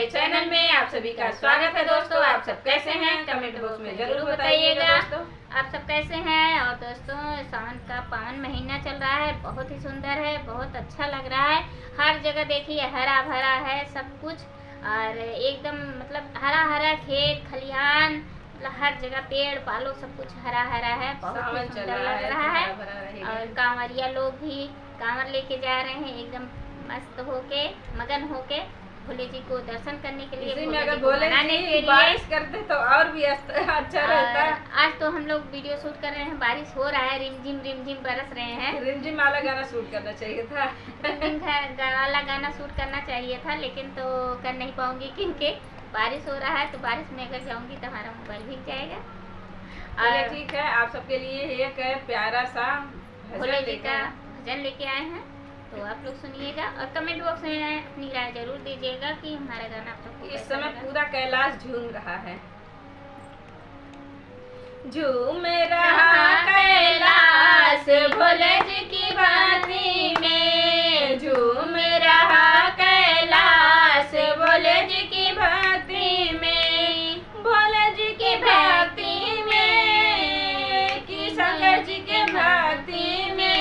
हमारे चैनल में आप सभी का स्वागत है दोस्तों। आप सब कैसे हैं कमेंट बॉक्स में जरूर बताइएगा दोस्तों। आप सब कैसे हैं। और दोस्तों सावन का पावन महीना चल रहा है, बहुत ही सुंदर है, बहुत अच्छा लग रहा है। हर जगह देखिए हरा भरा है सब कुछ, और एकदम मतलब हरा हरा खेत खलिहान, मतलब हर जगह पेड़ पालो सब कुछ हरा हरा है, बहुत ही सुंदर लग रहा है। और कांवरिया लोग भी कांवर लेके जा रहे हैं एकदम मस्त होके, मगन होके भोले जी को दर्शन करने के लिए, भोले जी बारिश करते तो और भी अच्छा रहता। आज तो हम लोग वीडियो शूट कर रहे हैं, बारिश हो रहा है, रिमझिम बरस रहे हैं। रिमझिम वाला गाना शूट करना चाहिए था। रिमझिम वाला गाना शूट करना चाहिए था, लेकिन तो कर नहीं पाऊंगी क्योंकि बारिश हो रहा है। तो बारिश में अगर जाऊंगी तो हमारा मोबाइल भीग जाएगा। और ठीक है, आप सबके लिए एक प्यारा सा भोले जी का भजन लेके आए हैं, तो आप लोग सुनिएगा और कमेंट बॉक्स में अपनी राय जरूर दीजिएगा कि हमारा गाना आप सबको इस समय पूरा कैलाश झूम रहा है। झूम रहा कैलाश भोले जी की बाती में, झूम रहा कैलाश भोले जी की भक्ति में, भोले जी की भक्ति में कि शंकर जी के भक्ति में।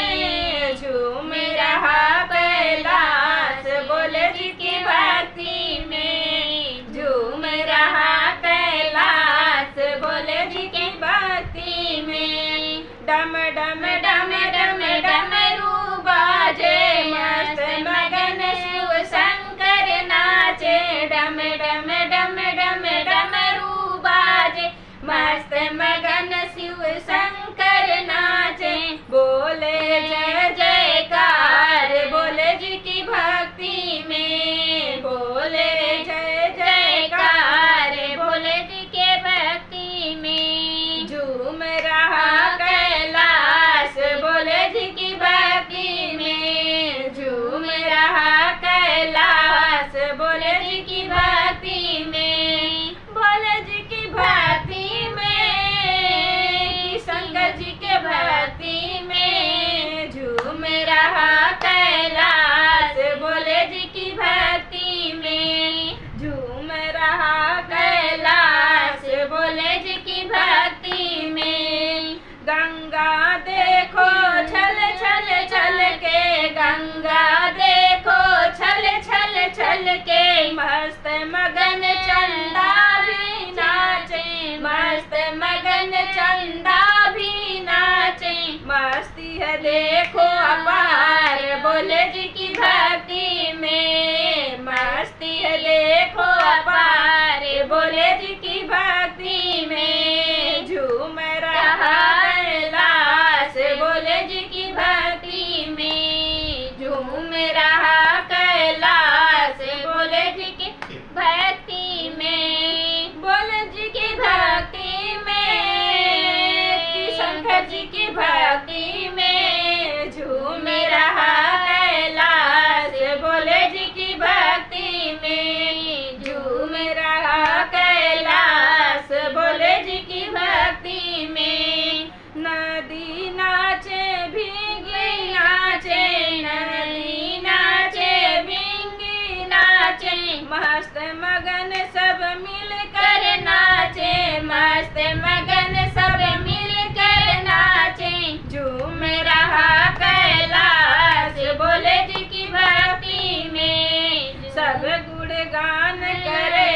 झूम रहा कैलाश भोले जी की भक्ति में, झूम रहा कैलाश भोले जी की भक्ति में। डम डम डम डम डमरू बाजे, मस्त मगन शिव शंकर नाचे। डम डम डम डम डमरू बाजे, मस्त मगन शिव शंकर नाचे। बोले जय जयकार भोले जी की भक्ति में, बोले जय जयकार भोले जी के भक्ति में। झूम रहा कैलाश भोले जी की भक्ति में, झूम रहा कैलाश भोले जी की भक्ति में, भोले जी की भक्ति में, शंकर जी के भक्ति में। झूम रहा कैलाश भोले जी की भक्ति में, झूम रहा कैलाश भोले जी की भक्ति में। गंगा देखो छल छल छल के, गंगा देखो छल छल छल के, मस्त मगन चंदा भी नाचे, मस्त मगन चंदा भी नाचे। मस्ती है देखो अपार भोले जी की भक्ति में, मस्ती है देखो अपार भोले जी की भक्ति में। झूम रहा कैलाश भोले जी की भक्ति में, झूम रहा कैलाश भोले जी की भक्ति में, भोले जी की भक्ति में कि शंकर जी की भक्ति में। झूम रहा कैलाश भोले जी की भक्ति में, झूम रहा कैलाश भोले जी की भक्ति में। नदी नाचे भीगी नाचे, नदी नाचे भीगी नाचे, मस्त मगन सब मिल कर नाचे, मस्त मगन सब मिल कर नाचे। झूम रहा कैलाश भोले जी की भक्ति में, सब गुणगान करे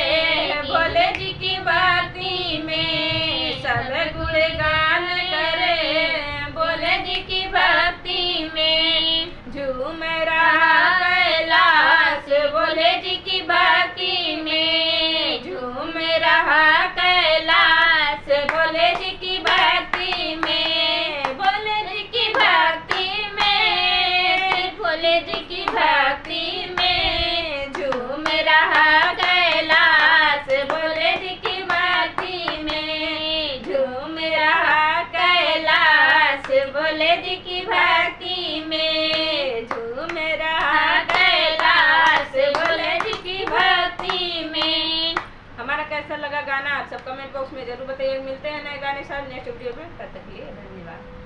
भोले जी की भक्ति में, सब गुणगान करे भोले जी की भक्ति में। झूम रहा कैलाश भोले जी की भक्ति में, झूम रहा कैलाश भोले जी की भक्ति में, भोले जी की भक्ति में, भोले जी की भक्ति में। झूम रहा कैलाश भोले जी की भक्ति में, झूम रहा कैलाश भोले जी की भक्ति में, झूम रहा कैलाश भोले जी की भक्ति में। हमारा कैसा लगा गाना आप सब कमेंट बॉक्स में जरूर बताइए। मिलते हैं नए गाने साथ नेक्स्ट वीडियो में, तब तक के लिए धन्यवाद।